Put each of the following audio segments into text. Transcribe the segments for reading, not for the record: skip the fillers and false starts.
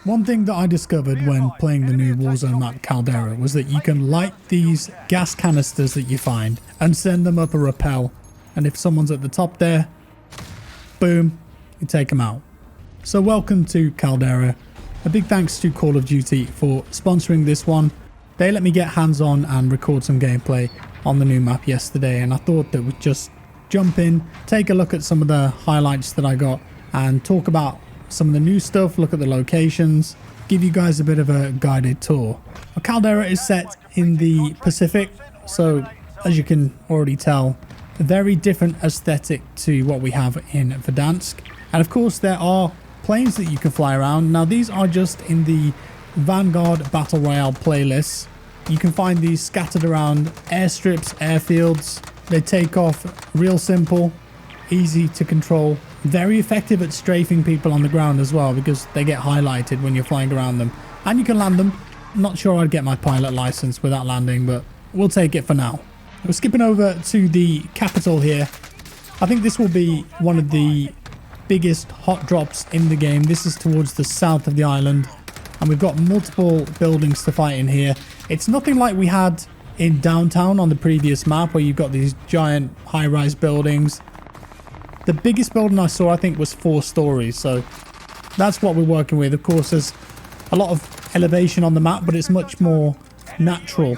One thing that I discovered when playing the new Warzone map Caldera was that you can light these gas canisters that you find and send them up a rappel, and if someone's at the top there, boom, you take them out. So welcome to Caldera. A big thanks to Call of Duty for sponsoring this one. They let me get hands on and record some gameplay on the new map yesterday, and I thought that we'd just jump in, take a look at some of the highlights that I got and talk about some of the new stuff, look at the locations, give you guys a bit of a guided tour. Caldera is set in the Pacific, so as you can already tell, a very different aesthetic to what we have in Verdansk. And of course there are planes that you can fly around. Now these are just in the Vanguard Battle Royale playlists. You can find these scattered around airstrips, airfields. They take off real simple, easy to control. Very effective at strafing people on the ground as well, because they get highlighted when you're flying around them. And you can land them. Not sure I'd get my pilot license without landing, but we'll take it for now. We're skipping over to the capital here. I think this will be one of the biggest hot drops in the game. This is towards the south of the island, and we've got multiple buildings to fight in here. It's nothing like we had in downtown on the previous map, where you've got these giant high-rise buildings. The biggest building I saw, I think, was 4 stories, so that's what we're working with. Of course, there's a lot of elevation on the map, but it's much more natural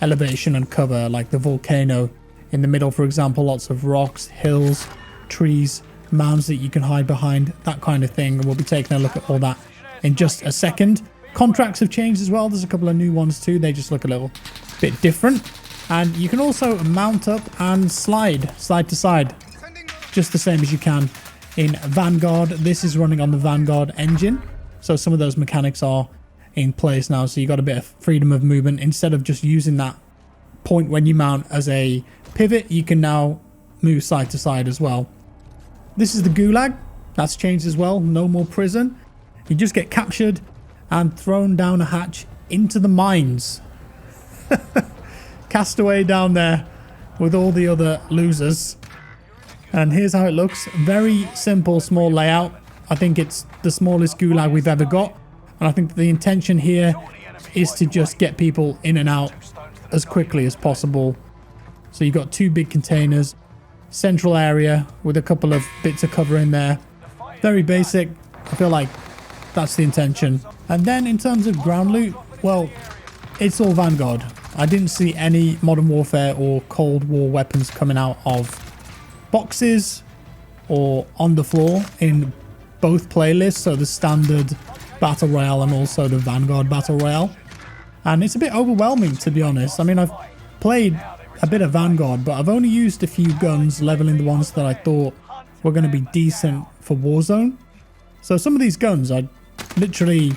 elevation and cover, like the volcano in the middle, for example. Lots of rocks, hills, trees, mounds that you can hide behind, that kind of thing. And we'll be taking a look at all that in just a second. Contracts have changed as well. There's a couple of new ones too. They just look a little bit different. And you can also mount up and slide side to side, just the same as you can in Vanguard. This is running on the Vanguard engine, so some of those mechanics are in place now, so you got a bit of freedom of movement. Instead of just using that point when you mount as a pivot, you can now move side to side as well. This is the Gulag. That's changed as well. No more prison. You just get captured and thrown down a hatch into the mines. Cast away down there with all the other losers. And here's how it looks. Very simple, small layout. I think it's the smallest Gulag we've ever got. And I think the intention here is to just get people in and out as quickly as possible. So you've got 2 big containers, central area with a couple of bits of cover in there. Very basic. I feel like that's the intention. And then in terms of ground loot, well, it's all Vanguard. I didn't see any Modern Warfare or Cold War weapons coming out of boxes or on the floor in both playlists, so the standard Battle Royale and also the Vanguard Battle Royale. And it's a bit overwhelming, to be honest. I mean, I've played a bit of Vanguard, but I've only used a few guns, leveling the ones that I thought were going to be decent for Warzone. So some of these guns I literally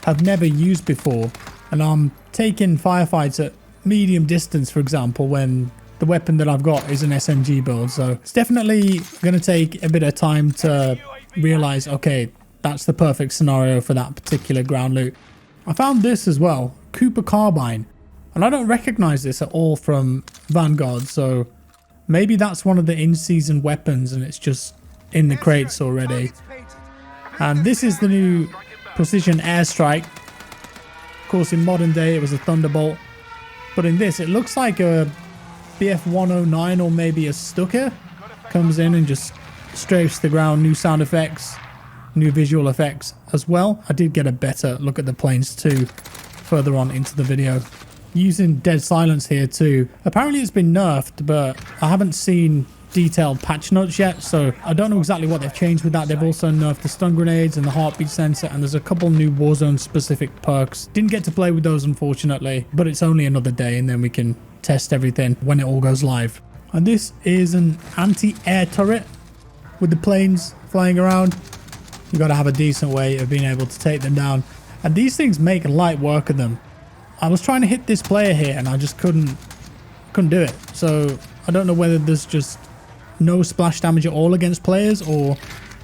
have never used before, and I'm taking firefights at medium distance, for example, when the weapon that I've got is an SMG build. So it's definitely going to take a bit of time to realize, okay, that's the perfect scenario for that particular ground loot. I found this as well, Cooper Carbine, and I don't recognize this at all from Vanguard, so maybe that's one of the in-season weapons and it's just in the crates already. And this is the new precision airstrike. Of course, in modern day it was a Thunderbolt, but in this it looks like a BF-109 or maybe a Stuka. Comes in and just strafes the ground. New sound effects, new visual effects as well. I did get a better look at the planes too further on into the video. Using dead silence here too. Apparently it's been nerfed, but I haven't seen detailed patch notes yet, so I don't know exactly what they've changed with that. They've also nerfed the stun grenades and the heartbeat sensor, and there's a couple new Warzone specific perks. Didn't get to play with those unfortunately, but it's only another day and then we can test everything when it all goes live. And this is an anti-air turret with the planes flying around. You got to have a decent way of being able to take them down, and these things make light work of them. I was trying to hit this player here and I just couldn't do it. So I don't know whether there's just no splash damage at all against players, or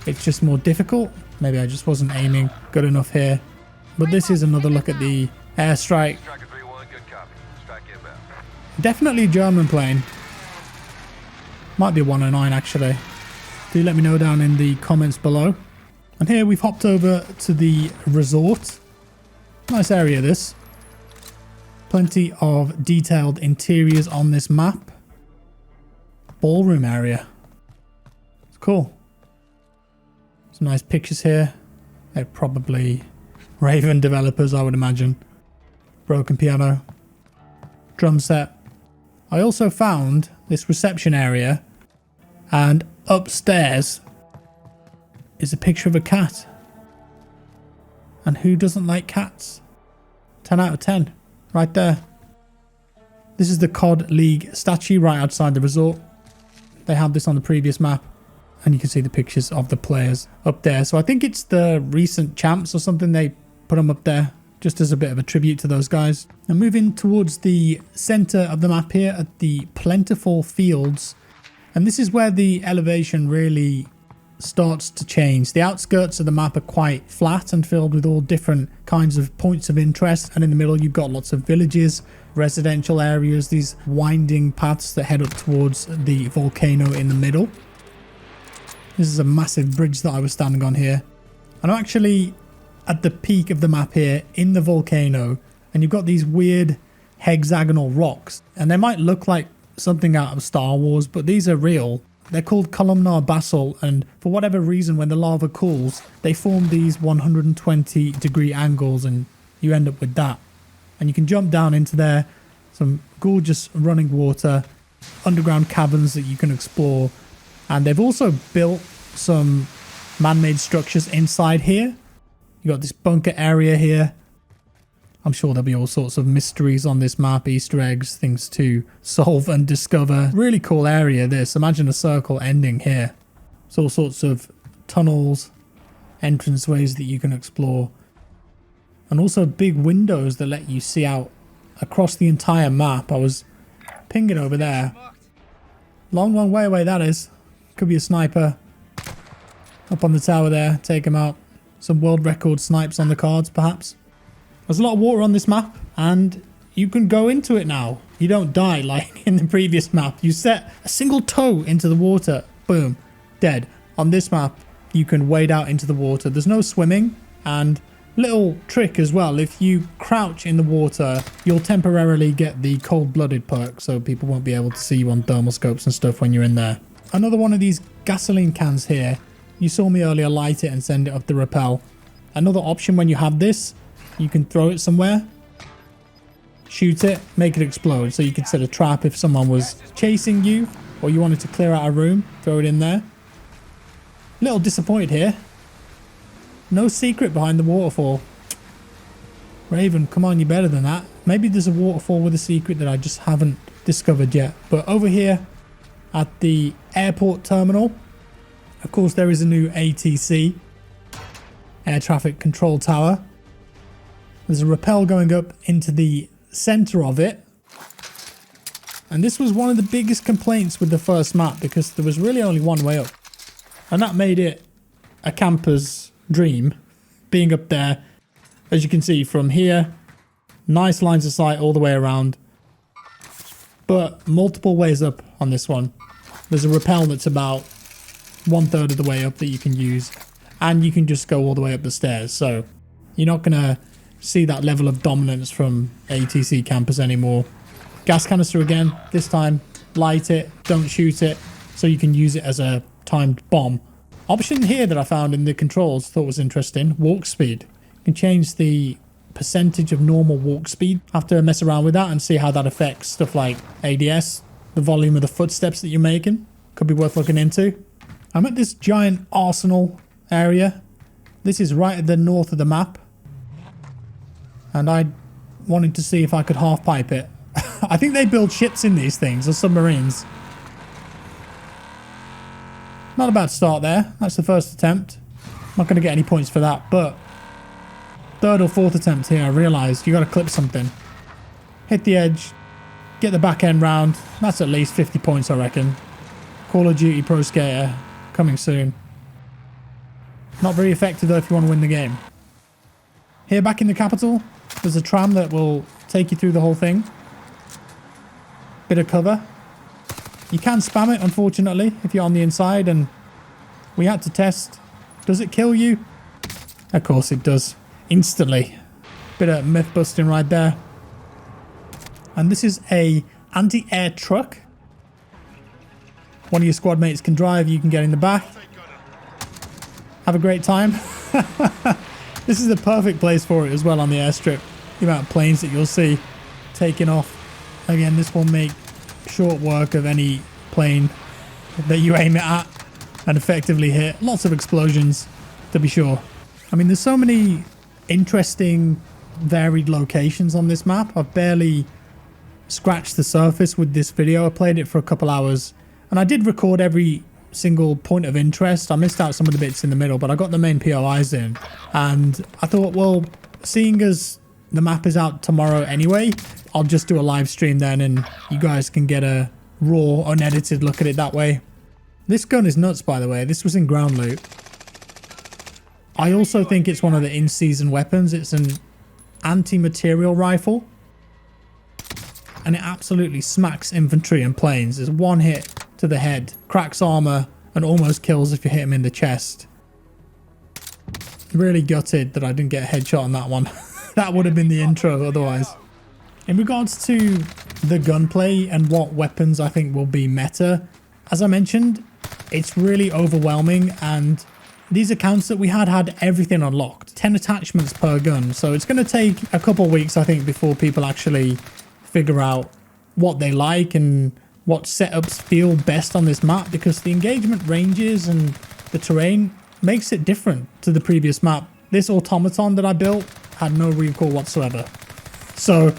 it's just more difficult. Maybe I just wasn't aiming good enough here. But this is another look at the airstrike. Definitely a German plane. Might be a 109 actually. Do let me know down in the comments below. And here we've hopped over to the resort. Nice area this. Plenty of detailed interiors on this map. Ballroom area. It's cool. Some nice pictures here. They're probably Raven developers, I would imagine. Broken piano. Drum set. I also found this reception area, and upstairs is a picture of a cat. And who doesn't like cats? 10 out of 10. Right there. This is the COD League statue right outside the resort. They had this on the previous map. And you can see the pictures of the players up there. So I think it's the recent champs or something. They put them up there just as a bit of a tribute to those guys. Now moving towards the center of the map here at the plentiful fields. And this is where the elevation really starts to change. The outskirts of the map are quite flat and filled with all different kinds of points of interest. And in the middle, you've got lots of villages, residential areas, these winding paths that head up towards the volcano in the middle. This is a massive bridge that I was standing on here. And I'm actually at the peak of the map here in the volcano. And you've got these weird hexagonal rocks. And they might look like something out of Star Wars, but these are real. They're called columnar basalt. And for whatever reason, when the lava cools, they form these 120-degree angles. And you end up with that. And you can jump down into there. Some gorgeous running water. Underground caverns that you can explore. And they've also built some man-made structures inside here. You got this bunker area here. I'm sure there'll be all sorts of mysteries on this map, Easter eggs, things to solve and discover. Really cool area this. Imagine a circle ending here. It's all sorts of tunnels, entranceways that you can explore. And also big windows that let you see out across the entire map. I was pinging over there. Long, long way away that is. Could be a sniper up on the tower there. Take him out. Some world record snipes on the cards, perhaps. There's a lot of water on this map, and you can go into it now. You don't die like in the previous map. You set a single toe into the water. Boom. Dead. On this map, you can wade out into the water. There's no swimming, and little trick as well. If you crouch in the water, you'll temporarily get the cold-blooded perk, so people won't be able to see you on thermal scopes and stuff when you're in there. Another one of these gasoline cans here. You saw me earlier light it and send it up the rappel. Another option when you have this, you can throw it somewhere, shoot it, make it explode. So you could set a trap if someone was chasing you or you wanted to clear out a room, throw it in there. Little disappointed here. No secret behind the waterfall. Raven, come on, you're better than that. Maybe there's a waterfall with a secret that I just haven't discovered yet. But over here at the airport terminal, of course, there is a new ATC, Air Traffic Control Tower. There's a rappel going up into the center of it. And this was one of the biggest complaints with the first map because there was really only one way up. And that made it a camper's dream, being up there. As you can see from here, nice lines of sight all the way around. But multiple ways up on this one. There's a rappel that's about 1/3 of the way up that you can use, and you can just go all the way up the stairs, so you're not gonna see that level of dominance from ATC campers anymore. Gas canister again, this time light it, don't shoot it, so you can use it as a timed bomb. Option here that I found in the controls, thought was interesting, walk speed. You can change the percentage of normal walk speed. I have to mess around with that and see how that affects stuff like ADS, the volume of the footsteps that you're making. Could be worth looking into. I'm at this giant arsenal area. This is right at the north of the map. And I wanted to see if I could half pipe it. I think they build ships in these things, or submarines. Not a bad start there. That's the first attempt. Not going to get any points for that, but third or fourth attempt here, I realised you got to clip something. Hit the edge, get the back end round. That's at least 50 points, I reckon. Call of Duty Pro Skater. Coming soon. Not very effective though if you want to win the game. Here back in the capital, there's a tram that will take you through the whole thing. Bit of cover. You can spam it, unfortunately, if you're on the inside, and we had to test. Does it kill you? Of course it does. Instantly. Bit of myth busting right there. And this is a anti-air truck. One of your squad mates can drive, you can get in the back. Have a great time. This is the perfect place for it as well on the airstrip. The amount of planes that you'll see taking off. Again, this will make short work of any plane that you aim it at and effectively hit. Lots of explosions, to be sure. I mean, there's so many interesting, varied locations on this map. I've barely scratched the surface with this video. I played it for a couple hours and I did record every single point of interest. I missed out some of the bits in the middle, but I got the main POIs in. And I thought, well, seeing as the map is out tomorrow anyway, I'll just do a live stream then and you guys can get a raw, unedited look at it that way. This gun is nuts, by the way. This was in ground loot. I also think it's one of the in-season weapons. It's an anti-material rifle. And it absolutely smacks infantry and planes. There's one hit to the head, cracks armor, and almost kills if you hit him in the chest. Really gutted that I didn't get a headshot on that one. That would have been the intro otherwise. In regards to the gunplay and what weapons I think will be meta, as I mentioned, it's really overwhelming, and these accounts that we had everything unlocked. 10 attachments per gun. So it's going to take a couple weeks, I think, before people actually figure out what they like and what setups feel best on this map, because the engagement ranges and the terrain makes it different to the previous map. This automaton that I built had no recoil whatsoever. So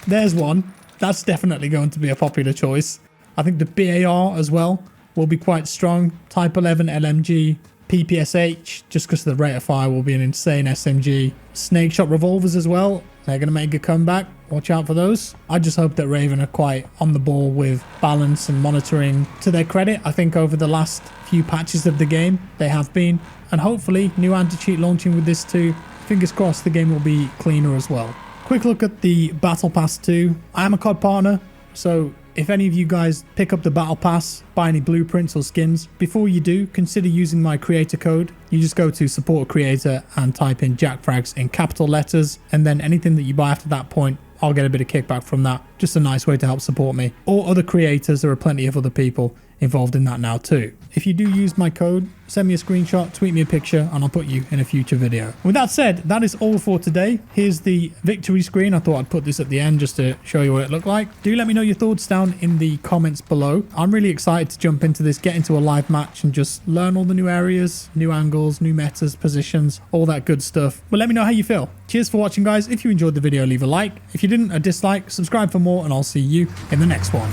there's one. That's definitely going to be a popular choice. I think the BAR as well will be quite strong. Type 11 LMG, PPSH, just because the rate of fire will be an insane SMG. Snake shot revolvers as well. They're going to make a comeback. Watch out for those. I just hope that Raven are quite on the ball with balance and monitoring. To their credit, I think over the last few patches of the game, they have been. And hopefully, new anti-cheat launching with this too. Fingers crossed the game will be cleaner as well. Quick look at the Battle Pass 2. I am a COD partner, so if any of you guys pick up the Battle Pass, buy any blueprints or skins, before you do, consider using my creator code. You just go to support creator and type in JackFrags in capital letters, and then anything that you buy after that point, I'll get a bit of kickback from that. Just a nice way to help support me. Or other creators, there are plenty of other people involved in that now too. If you do use my code, send me a screenshot, tweet me a picture, and I'll put you in a future video. With that said, that is all for today. Here's the victory screen. I thought I'd put this at the end just to show you what it looked like. Do let me know your thoughts down in the comments below. I'm really excited to jump into this, get into a live match, and just learn all the new areas, new angles, new metas, positions, all that good stuff. But let me know how you feel. Cheers for watching, guys. If you enjoyed the video, leave a like. If you didn't, a dislike. Subscribe for more, and I'll see you in the next one.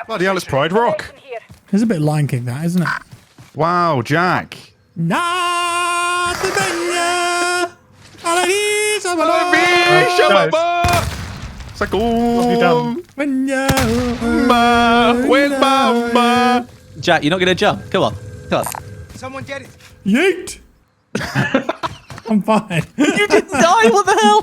Bloody hell, it's Pride Rock. It's a bit Lion King, that, isn't it? Wow, Jack. Jack, you're not going to jump. Come on. Come on. Someone get it. Yeet! I'm fine. You didn't die. What the hell?